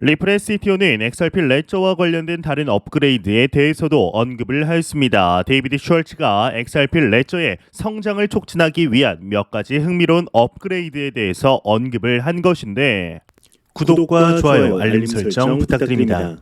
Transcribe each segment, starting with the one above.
리플의 CTO는 XRP 레저와 관련된 다른 업그레이드에 대해서도 언급을 하였습니다. 데이비드 슈얼츠가 XRP 레저의 성장을 촉진하기 위한 몇 가지 흥미로운 업그레이드에 대해서 언급을 한 것인데 구독과 좋아요, 알림 설정 부탁드립니다.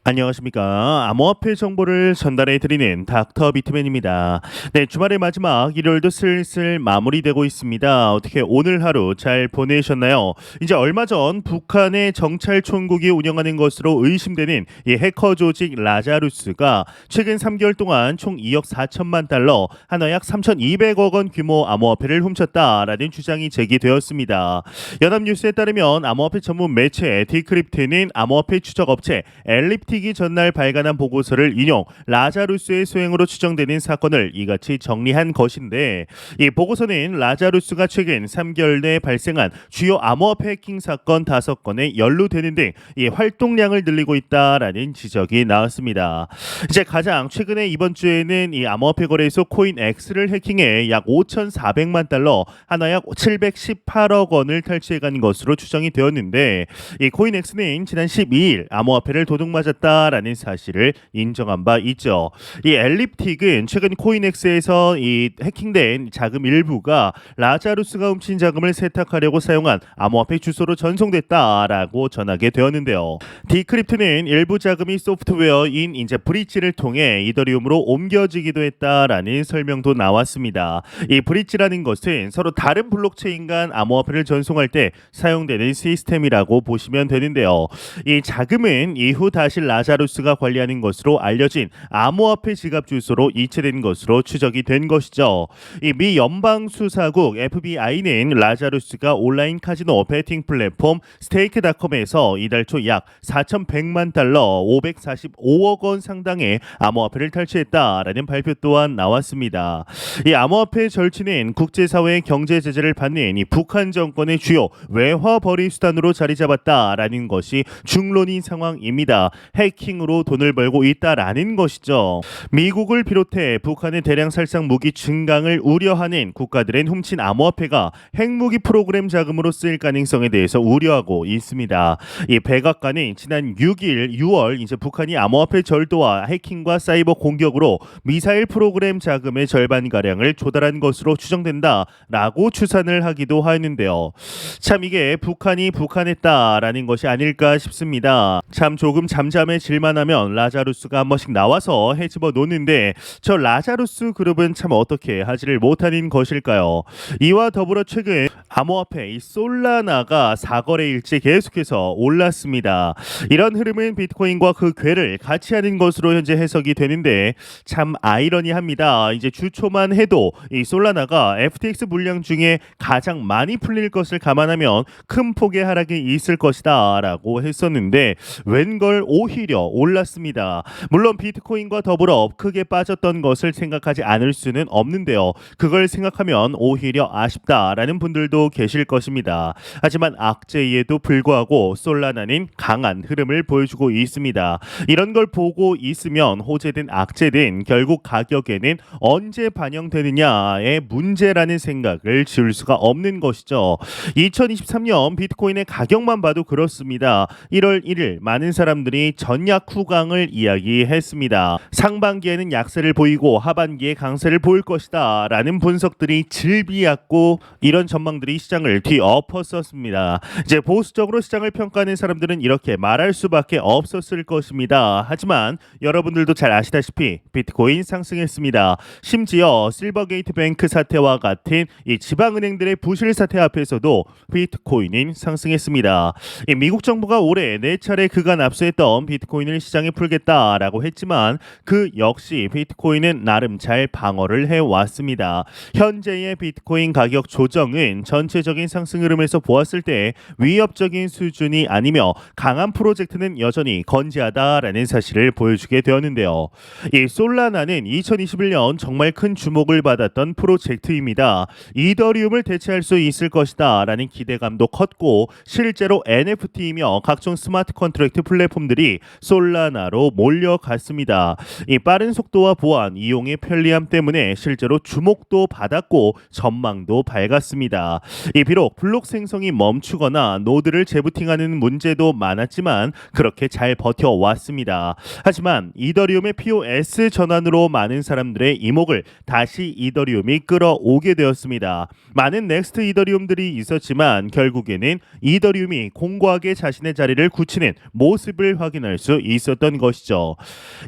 안녕하십니까. 암호화폐 정보를 전달해 드리는 닥터 비트맨입니다. 네, 주말의 마지막 일요일도 슬슬 마무리되고 있습니다. 어떻게 오늘 하루 잘 보내셨나요? 이제 얼마 전 북한의 정찰총국이 운영하는 것으로 의심되는 이 해커 조직 라자루스가 최근 3개월 동안 총 2억 4천만 달러, 한화 약 3,200억 원 규모 암호화폐를 훔쳤다라는 주장이 제기되었습니다. 연합뉴스에 따르면 암호화폐 전문 매체 디크립트는 암호화폐 추적 업체 엘립틱이 전날 발간한 보고서를 인용 라자루스의 소행으로 추정되는 사건을 이같이 정리한 것인데, 이 보고서는 라자루스가 최근 3개월 내에 발생한 주요 암호화폐 해킹 사건 5건에 연루되는 등 이 활동량을 늘리고 있다라는 지적이 나왔습니다. 이제 가장 최근에 이번 주에는 이 암호화폐 거래소 코인엑스를 해킹해 약 5,400만 달러, 한화 약 718억 원을 탈취해간 것으로 추정이 되었는데, 이 코인엑스는 지난 12일 암호화폐를 도둑맞았다 라는 사실을 인정한 바 있죠. 이 엘립틱은 최근 코인엑스에서 이 해킹된 자금 일부가 라자루스가 훔친 자금을 세탁하려고 사용한 암호화폐 주소로 전송됐다라고 전하게 되었는데요. 디크립트는 일부 자금이 소프트웨어인 이제 브릿지를 통해 이더리움으로 옮겨지기도 했다라는 설명도 나왔습니다. 이 브릿지라는 것은 서로 다른 블록체인 간 암호화폐를 전송할 때 사용되는 시스템이라고 보시면 되는데요. 이 자금은 이후 다시 라자루스가 관리하는 것으로 알려진 암호화폐 지갑 주소로 이체된 것으로 추적이 된 것이죠. 이 미 연방수사국 FBI는 라자루스가 온라인 카지노 베팅 플랫폼 스테이크닷컴에서 이달 초 약 4,100만 달러, 545억 원 상당의 암호화폐를 탈취했다라는 발표 또한 나왔습니다. 이 암호화폐 절취는 국제사회의 경제 제재를 받는 이 북한 정권의 주요 외화 벌이 수단으로 자리 잡았다라는 것이 중론인 상황입니다. 해킹으로 돈을 벌고 있다라는 것이죠. 미국을 비롯해 북한의 대량 살상 무기 증강을 우려하는 국가들은 훔친 암호화폐가 핵무기 프로그램 자금으로 쓰일 가능성에 대해서 우려하고 있습니다. 이 백악관이 지난 6월 이제 북한이 암호화폐 절도와 해킹과 사이버 공격으로 미사일 프로그램 자금의 절반 가량을 조달한 것으로 추정된다라고 추산을 하기도 하였는데요. 참 이게 북한이 북한했다라는 것이 아닐까 싶습니다. 참 조금 잠잠해질만 하면 라자루스가 한 번씩 나와서 해집어 놓는데, 저 라자루스 그룹은 참 어떻게 하지를 못하는 것일까요? 이와 더불어 최근 암호화폐 이 솔라나가 4거래일째 계속해서 올랐습니다. 이런 흐름은 비트코인과 그 궤를 같이 하는 것으로 현재 해석이 되는데, 참 아이러니합니다. 이제 주초만 해도 이 솔라나가 FTX 물량 중에 가장 많이 풀릴 것을 감안하면 큰 폭의 하락이 있을 것이다 라고 했었는데, 웬걸 오히려 올랐습니다. 물론 비트코인과 더불어 크게 빠졌던 것을 생각하지 않을 수는 없는데요. 그걸 생각하면 오히려 아쉽다라는 분들도 계실 것입니다. 하지만 악재에도 불구하고 솔라나는 강한 흐름을 보여주고 있습니다. 이런 걸 보고 있으면 호재든 악재든 결국 가격에는 언제 반영되느냐의 문제라는 생각을 지울 수가 없는 것이죠. 2023년 비트코인의 가격만 봐도 그렇습니다. 1월 1일 많은 사람들이 전약 후강을 이야기했습니다. 상반기에는 약세를 보이고 하반기에 강세를 보일 것이다 라는 분석들이 질비했고, 이런 전망들이 시장을 뒤엎었었습니다. 이제 보수적으로 시장을 평가하는 사람들은 이렇게 말할 수밖에 없었을 것입니다. 하지만 여러분들도 잘 아시다시피 비트코인 상승했습니다. 심지어 실버게이트 뱅크 사태와 같은 이 지방은행들의 부실 사태 앞에서도 비트코인은 상승했습니다. 이 미국 정부가 올해 4차례 그간 압수했던 비트코인을 시장에 풀겠다라고 했지만 그 역시 비트코인은 나름 잘 방어를 해왔습니다. 현재의 비트코인 가격 조정은 전체적인 상승 흐름에서 보았을 때 위협적인 수준이 아니며 강한 프로젝트는 여전히 건재하다라는 사실을 보여주게 되었는데요. 이 솔라나는 2021년 정말 큰 주목을 받았던 프로젝트입니다. 이더리움을 대체할 수 있을 것이다 라는 기대감도 컸고, 실제로 NFT이며 각종 스마트 컨트랙트 플랫폼들이 솔라나로 몰려갔습니다. 이 빠른 속도와 보안, 이용의 편리함 때문에 실제로 주목도 받았고 전망도 밝았습니다. 이 비록 블록 생성이 멈추거나 노드를 재부팅하는 문제도 많았지만 그렇게 잘 버텨왔습니다. 하지만 이더리움의 POS 전환으로 많은 사람들의 이목을 다시 이더리움이 끌어오게 되었습니다. 많은 넥스트 이더리움들이 있었지만 결국에는 이더리움이 공고하게 자신의 자리를 굳히는 모습을 확인할 수 있었던 것이죠.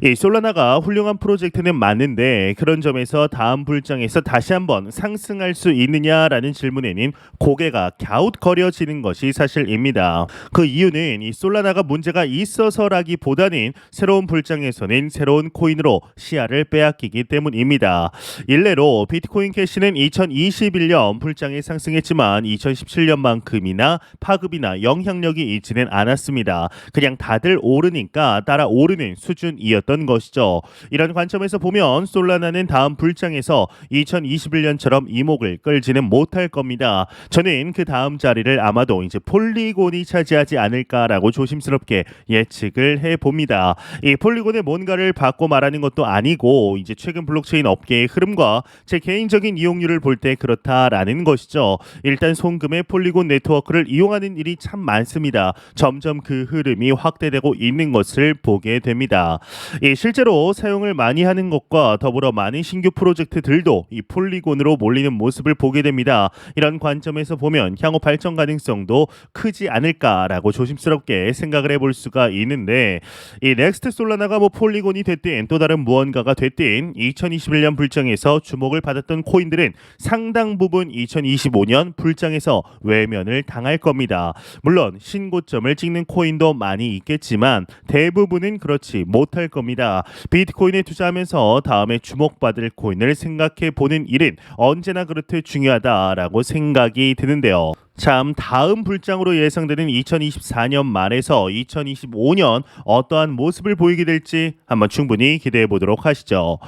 이 솔라나가 훌륭한 프로젝트는 맞는데 그런 점에서 다음 불장에서 다시 한번 상승할 수 있느냐라는 질문에는 고개가 갸웃거려지는 것이 사실입니다. 그 이유는 이 솔라나가 문제가 있어서라기보다는 새로운 불장에서는 새로운 코인으로 시야를 빼앗기기 때문입니다. 일례로 비트코인 캐시는 2021년 불장에 상승했지만 2017년만큼이나 파급이나 영향력이 있지는 않았습니다. 그냥 다들 오르니까 따라 오르는 수준이었던 것이죠. 이런 관점에서 보면 솔라나는 다음 불장에서 2021년처럼 이목을 끌지는 못할 겁니다. 저는 그 다음 자리를 아마도 이제 폴리곤이 차지하지 않을까라고 조심스럽게 예측을 해봅니다. 이 폴리곤의 뭔가를 받고 말하는 것도 아니고 이제 최근 블록체인 업계의 흐름과 제 개인적인 이용률을 볼 때 그렇다라는 것이죠. 일단 송금의 폴리곤 네트워크를 이용하는 일이 참 많습니다. 점점 그 흐름이 확대되고 있는 것을 보게 됩니다. 이 실제로 사용을 많이 하는 것과 더불어 많은 신규 프로젝트들도 이 폴리곤으로 몰리는 모습을 보게 됩니다. 이런 관점에서 보면 향후 발전 가능성도 크지 않을까라고 조심스럽게 생각을 해볼 수가 있는데 이 넥스트 솔라나가 뭐 폴리곤이 됐든 또 다른 무언가가 됐든 2021년 불장에서 주목을 받았던 코인들은 상당 부분 2025년 불장에서 외면을 당할 겁니다. 물론 신고점을 찍는 코인도 많이 있겠지만 대부분은 그렇지 못할 겁니다. 비트코인에 투자하면서 다음에 주목받을 코인을 생각해 보는 일은 언제나 그렇듯 중요하다라고 생각이 드는데요. 참 다음 불장으로 예상되는 2024년 말에서 2025년 어떠한 모습을 보이게 될지 한번 충분히 기대해 보도록 하시죠.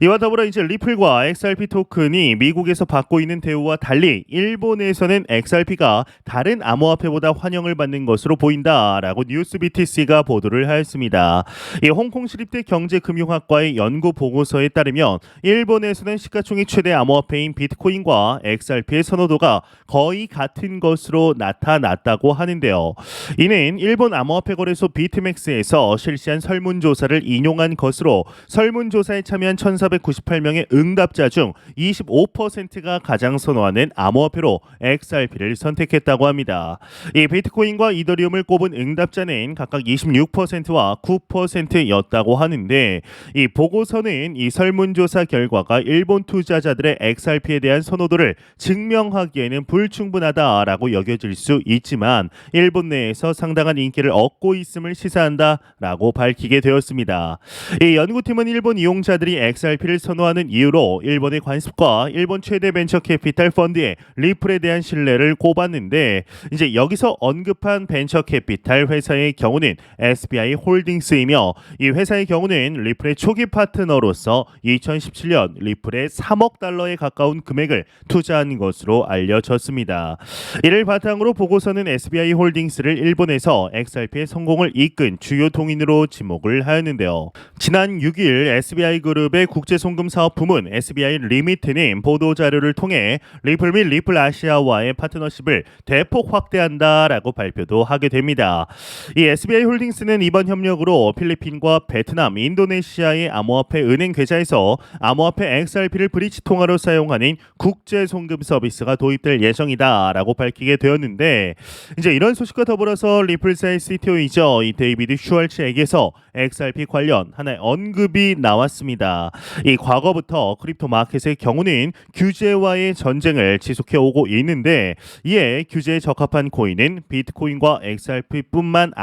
이와 더불어 이제 리플과 XRP 토큰이 미국에서 받고 있는 대우와 달리 일본에서는 XRP가 다른 암호화폐보다 환영을 받는 것으로 보인다라고 뉴스 BTC가 보도를 하였습니다. 이 홍콩 시립대 경제금융학과의 연구 보고서에 따르면 일본에서는 시가총액 최대 암호화폐인 비트코인과 XRP의 선호도가 거의 같은 것으로 나타났다고 하는데요. 이는 일본 암호화폐 거래소 비트맥스에서 실시한 설문조사를 인용한 것으로 설문조사에 참여한 1498명의 응답자 중 25%가 가장 선호하는 암호화폐로 XRP를 선택했다고 합니다. 이 비트코인과 이더리움을 꼽은 응답자는 각각 26%와 9%였다고 하는데 이 보고서는 이 설문조사 결과가 일본 투자자들의 XRP에 대한 선호도를 증명하기에는 불충분하다 라고 여겨질 수 있지만 일본 내에서 상당한 인기를 얻고 있음을 시사한다라고 밝히게 되었습니다. 이 연구팀은 일본 이용자들이 XRP를 선호하는 이유로 일본의 관습과 일본 최대 벤처 캐피탈 펀드의 리플에 대한 신뢰를 꼽았는데 이제 여기서 언급한 벤처 캐피탈 회사의 경우는 SBI 홀딩스이며 이 회사의 경우는 리플의 초기 파트너로서 2017년 리플에 3억 달러에 가까운 금액을 투자한 것으로 알려졌습니다. 이를 바탕으로 보고서는 SBI 홀딩스를 일본에서 XRP의 성공을 이끈 주요 동인으로 지목을 하였는데요. 지난 6일 SBI 그룹의 국제송금 사업 부문 SBI 리미트는 보도 자료를 통해 리플 및 리플 아시아와의 파트너십을 대폭 확대한다라고 발표도 하게 됩니다. 이 SBI 홀딩스는 이번 협력으로 필리핀과 베트남, 인도네시아의 암호화폐 은행 계좌에서 암호화폐 XRP를 브릿지 통화로 사용하는 국제송금 서비스가 도입될 예정이다라고 밝히게 되었는데 이제 이런 소식과 더불어서 리플사의 CTO이죠. 이 데이비드 슈왈츠에게서 XRP 관련 하나의 언급이 나왔습니다. 이 과거부터 크립토 마켓의 경우는 규제와의 전쟁을 지속해 오고 있는데 이에 규제에 적합한 코인은 비트코인과 XRP뿐만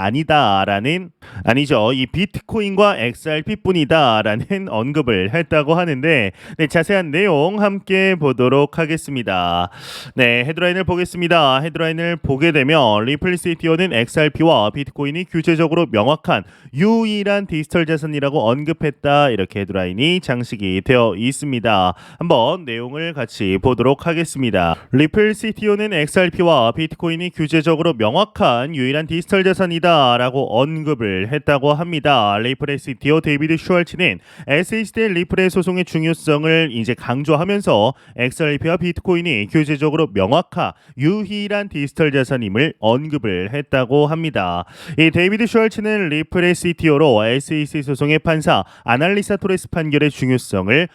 아니죠. 이 비트코인과 XRP뿐이다라는 언급을 했다고 하는데 자세한 내용 함께 보도록 하겠습니다. 헤드라인을 보겠습니다. 있습니다. 헤드라인을 보게 되면 리플 CTO는 XRP와 비트코인이 규제적으로 명확한 유일한 디지털 자산이라고 언급했다. 이렇게 헤드라인이 장식이 되어 있습니다. 한번 내용을 같이 보도록 하겠습니다. 리플 CTO는 XRP와 비트코인이 규제적으로 명확한 유일한 디지털 자산이다 라고 언급을 했다고 합니다. 리플의 CTO 데이비드 슈왈츠는 SEC 대 리플의 소송의 중요성을 이제 강조하면서 XRP와 비트코인이 규제적으로 명확한 유일한 디지털 자산임을 언급을 했다고 합니다. 이 데이비드 슈왈츠는 리플의 CTO로 SEC 소송의 판사 아날리사 토레스 판결의 중요성을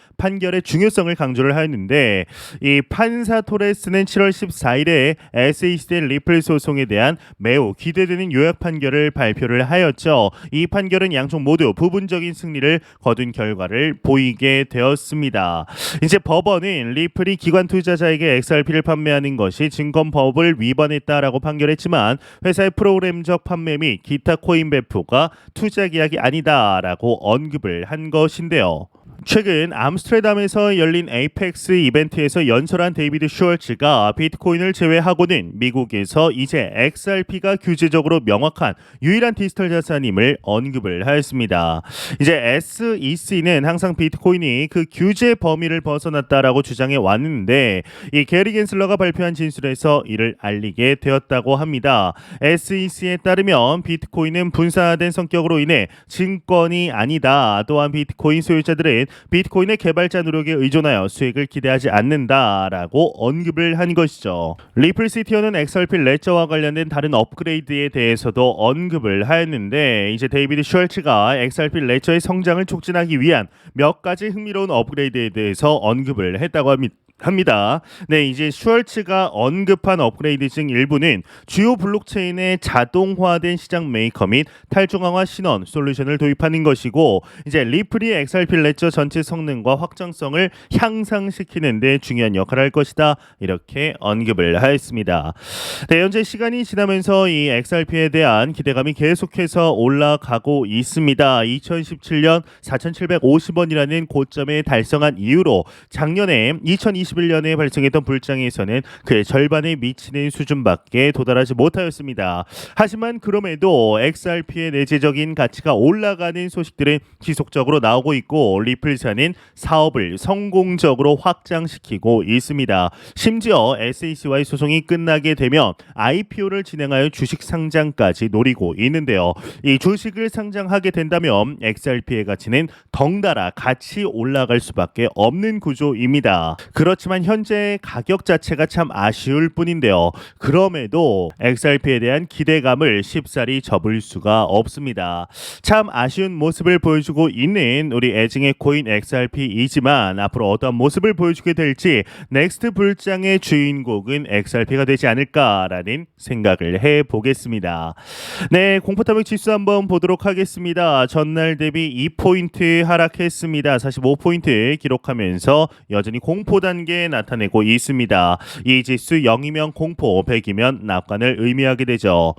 강조를 하였는데, 이 판사 토레스는 7월 14일에 SEC 대 리플 소송에 대한 매우 기대되는 요약 판결을 발표를 하였죠. 이 판결은 양쪽 모두 부분적인 승리를 거둔 결과를 보이게 되었습니다. 이제 법원은 리플이 기관 투자자에게 XRP를 판매하는 것이 증권법을 위반했다라고 판결했지만 회사의 프로그램적 판매 및 기타 코인 배포가 투자 계약이 아니다라고 언급을 한 것인데요. 최근 암스테르담에서 열린 에이펙스 이벤트에서 연설한 데이비드 슈월츠가 비트코인을 제외하고는 미국에서 이제 XRP가 규제적으로 명확한 유일한 디지털 자산임을 언급을 하였습니다. 이제 SEC는 항상 비트코인이 그 규제 범위를 벗어났다라고 주장해 왔는데, 이 게리 겐슬러가 발표한 진술에서 이를 알리게 되었다고 합니다. SEC에 따르면 비트코인은 분산화된 성격으로 인해 증권이 아니다. 또한 비트코인 소유자들은 비트코인의 개발자 노력에 의존하여 수익을 기대하지 않는다라고 언급을 한 것이죠. 리플 CTO는 XRP 레저와 관련된 다른 업그레이드에 대해서도 언급을 하였는데, 이제 데이비드 슈월츠가 XRP 레저의 성장을 촉진하기 위한 몇 가지 흥미로운 업그레이드에 대해서 언급을 했다고 합니다. 네, 이제 슈월츠가 언급한 업그레이드 중 일부는 주요 블록체인의 자동화된 시장 메이커 및 탈중앙화 신원 솔루션을 도입하는 것이고, 이제 리플이 XRP 레저 전체 성능과 확장성을 향상시키는 데 중요한 역할을 할 것이다. 이렇게 언급을 하였습니다. 네, 현재 시간이 지나면서 이 XRP에 대한 기대감이 계속해서 올라가고 있습니다. 2017년 4,750원이라는 고점에 달성한 이후로 작년에 2021년에 발생했던 불장에서는 그의 절반에 미치는 수준밖에 도달하지 못하였습니다. 하지만 그럼에도 XRP의 내재적인 가치가 올라가는 소식들은 지속적으로 나오고 있고, 리플사는 사업을 성공적으로 확장시키고 있습니다. 심지어 SEC와의 소송이 끝나게 되면 IPO를 진행하여 주식 상장까지 노리고 있는데요. 이 주식을 상장하게 된다면 XRP의 가치는 덩달아 같이 올라갈 수밖에 없는 구조입니다. 그렇지만 현재 가격 자체가 참 아쉬울 뿐인데요. 그럼에도 XRP에 대한 기대감을 쉽사리 접을 수가 없습니다. 참 아쉬운 모습을 보여주고 있는 우리 애증의 코인 XRP이지만 앞으로 어떤 모습을 보여주게 될지 넥스트 불장의 주인공은 XRP가 되지 않을까라는 생각을 해보겠습니다. 네, 공포탐욕 지수 한번 보도록 하겠습니다. 전날 대비 2포인트 하락했습니다. 45포인트 기록하면서 여전히 공포 단계에 나타내고 있습니다. 이 지수 0이면 공포, 100이면 낙관을 의미하게 되죠.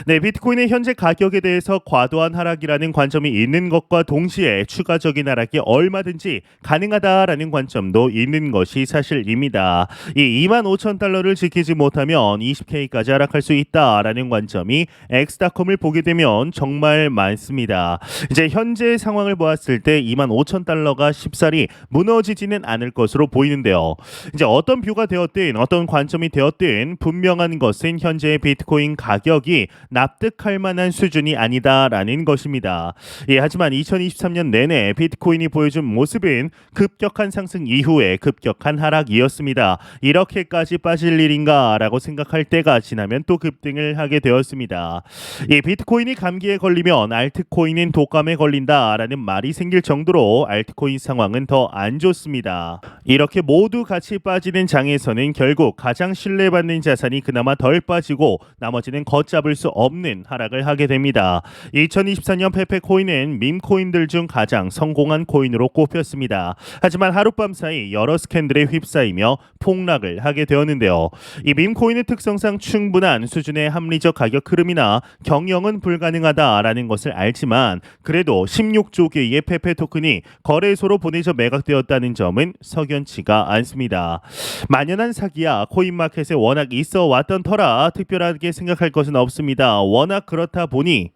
네, 비트코인의 현재 가격에 대해서 과도한 하락이라는 관점이 있는 것과 동시에 추가적인 하락이 얼마든지 가능하다라는 관점도 있는 것이 사실입니다. 이 25,000달러를 지키지 못하면 20K까지 하락할 수 있다라는 관점이 엑스닷컴을 보게 되면 정말 많습니다. 이제 현재 상황을 보았을 때 25,000달러가 쉽사리 무너지지는 않을 것으로 보이는데요. 이제 어떤 뷰가 되었든 어떤 관점이 되었든 분명한 것은 현재의 비트코인 가격이 납득할 만한 수준이 아니다라는 것입니다. 하지만 2023년 내내 비트코인이 보여준 모습은 급격한 상승 이후에 급격한 하락이었습니다. 이렇게까지 빠질 일인가라고 생각할 때가 지나면 또 급등을 하게 되었습니다. 이 비트코인이 감기에 걸리면 알트코인은 독감에 걸린다라는 말이 생길 정도로 알트코인 상황은 더 안 좋습니다. 이렇게 모두 같이 빠지는 장에서는 결국 가장 신뢰받는 자산이 그나마 덜 빠지고 나머지는 걷잡을 수 없는 하락을 하게 됩니다. 2024년 페페코인은 밈코인들 중 가장 성공한 코인으로 꼽혔습니다. 하지만 하룻밤 사이 여러 스캔들에 휩싸이며 폭락을 하게 되었는데요. 이 밈코인의 특성상 충분한 수준의 합리적 가격 흐름이나 경영은 불가능하다라는 것을 알지만 그래도 16조 개의 페페 토큰이 거래소로 보내져 매각되었다는 점은 석연치가 않습니다. 있습니다. 만연한 사기야 코인마켓에 워낙 있어 왔던 터라 특별하게 생각할 것은 없습니다. 워낙 그렇다 보니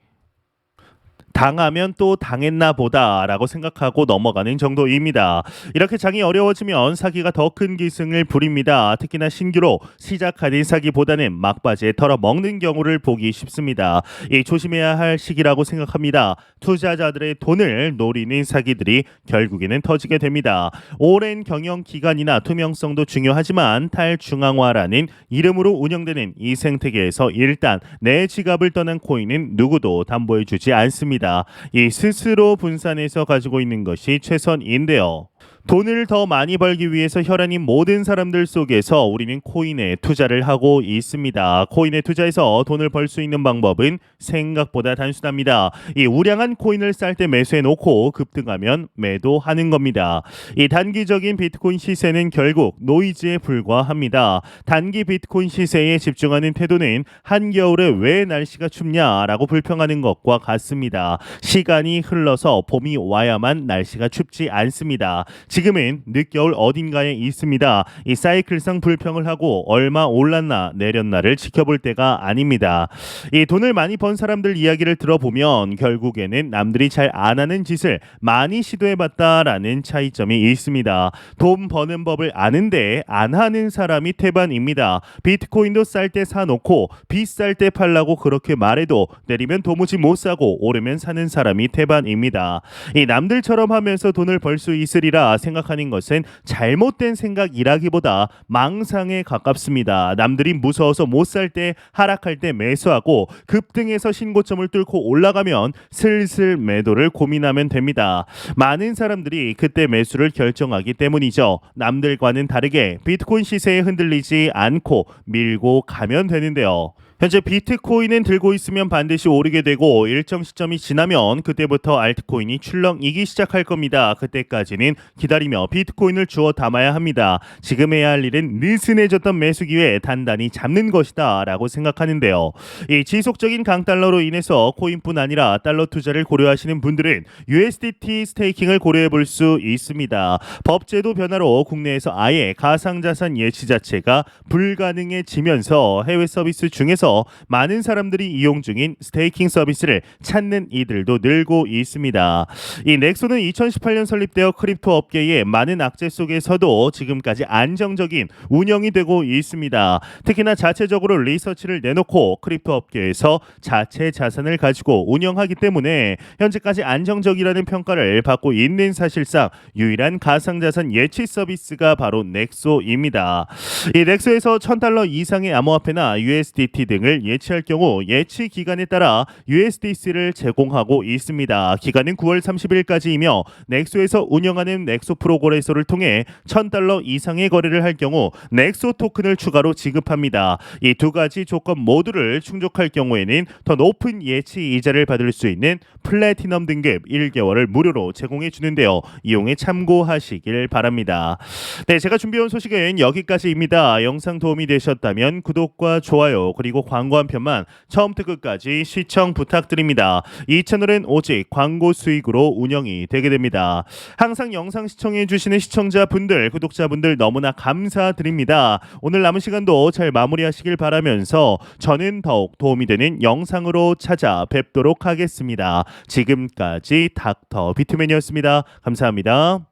당하면 또 당했나 보다라고 생각하고 넘어가는 정도입니다. 이렇게 장이 어려워지면 사기가 더 큰 기승을 부립니다. 특히나 신규로 시작하는 사기보다는 막바지에 털어먹는 경우를 보기 쉽습니다. 이 조심해야 할 시기라고 생각합니다. 투자자들의 돈을 노리는 사기들이 결국에는 터지게 됩니다. 오랜 경영 기간이나 투명성도 중요하지만 탈중앙화라는 이름으로 운영되는 이 생태계에서 일단 내 지갑을 떠난 코인은 누구도 담보해주지 않습니다. 이 스스로 분산해서 가지고 있는 것이 최선인데요. 돈을 더 많이 벌기 위해서 혈안인 모든 사람들 속에서 우리는 코인에 투자를 하고 있습니다. 코인에 투자해서 돈을 벌 수 있는 방법은 생각보다 단순합니다. 이 우량한 코인을 쌀 때 매수해 놓고 급등하면 매도하는 겁니다. 이 단기적인 비트코인 시세는 결국 노이즈에 불과합니다. 단기 비트코인 시세에 집중하는 태도는 한겨울에 왜 날씨가 춥냐라고 불평하는 것과 같습니다. 시간이 흘러서 봄이 와야만 날씨가 춥지 않습니다. 지금은 늦겨울 어딘가에 있습니다. 이 사이클상 불평을 하고 얼마 올랐나 내렸나를 지켜볼 때가 아닙니다. 이 돈을 많이 번 사람들 이야기를 들어보면 결국에는 남들이 잘 안 하는 짓을 많이 시도해봤다라는 차이점이 있습니다. 돈 버는 법을 아는데 안 하는 사람이 태반입니다. 비트코인도 쌀 때 사놓고 비쌀 때 팔라고 그렇게 말해도 내리면 도무지 못 사고 오르면 사는 사람이 태반입니다. 이 남들처럼 하면서 돈을 벌 수 있으리라 생각하는 것은 잘못된 생각이라기보다 망상에 가깝습니다. 남들이 무서워서 못 살 때 하락할 때 매수하고 급등해서 신고점을 뚫고 올라가면 슬슬 매도를 고민하면 됩니다. 많은 사람들이 그때 매수를 결정하기 때문이죠. 남들과는 다르게 비트코인 시세에 흔들리지 않고 밀고 가면 되는데요. 현재 비트코인은 들고 있으면 반드시 오르게 되고 일정 시점이 지나면 그때부터 알트코인이 출렁이기 시작할 겁니다. 그때까지는 기다리며 비트코인을 주워 담아야 합니다. 지금 해야 할 일은 느슨해졌던 매수 기회 단단히 잡는 것이다 라고 생각하는데요. 이 지속적인 강달러로 인해서 코인뿐 아니라 달러 투자를 고려하시는 분들은 USDT 스테이킹을 고려해 볼 수 있습니다. 법제도 변화로 국내에서 아예 가상자산 예치 자체가 불가능해지면서 해외 서비스 중에서 많은 사람들이 이용 중인 스테이킹 서비스를 찾는 이들도 늘고 있습니다. 이 넥소는 2018년 설립되어 크립토 업계의 많은 악재 속에서도 지금까지 안정적인 운영이 되고 있습니다. 특히나 자체적으로 리서치를 내놓고 크립토 업계에서 자체 자산을 가지고 운영하기 때문에 현재까지 안정적이라는 평가를 받고 있는 사실상 유일한 가상자산 예치 서비스가 바로 넥소입니다. 이 넥소에서 $1000 이상의 암호화폐나 USDT 등을 예치할 경우 예치 기간에 따라 USDC를 제공하고 있습니다. 기간은 9월 30일까지이며 넥소에서 운영하는 넥소 프로거래소를 통해 $1000 이상의 거래를 할 경우 넥소 토큰을 추가로 지급합니다. 이 두 가지 조건 모두를 충족할 경우에는 더 높은 예치 이자를 받을 수 있는 플래티넘 등급 1개월을 무료로 제공해 주는데요. 이용에 참고하시길 바랍니다. 네, 제가 준비해온 소식은 여기까지입니다. 영상 도움이 되셨다면 구독과 좋아요 그리고 광고 한 편만 처음부터 끝까지 시청 부탁드립니다. 이 채널은 오직 광고 수익으로 운영이 되게 됩니다. 항상 영상 시청해 주시는 시청자분들, 구독자분들 너무나 감사드립니다. 오늘 남은 시간도 잘 마무리하시길 바라면서 저는 더욱 도움이 되는 영상으로 찾아뵙도록 하겠습니다. 지금까지 닥터 비트맨이었습니다. 감사합니다.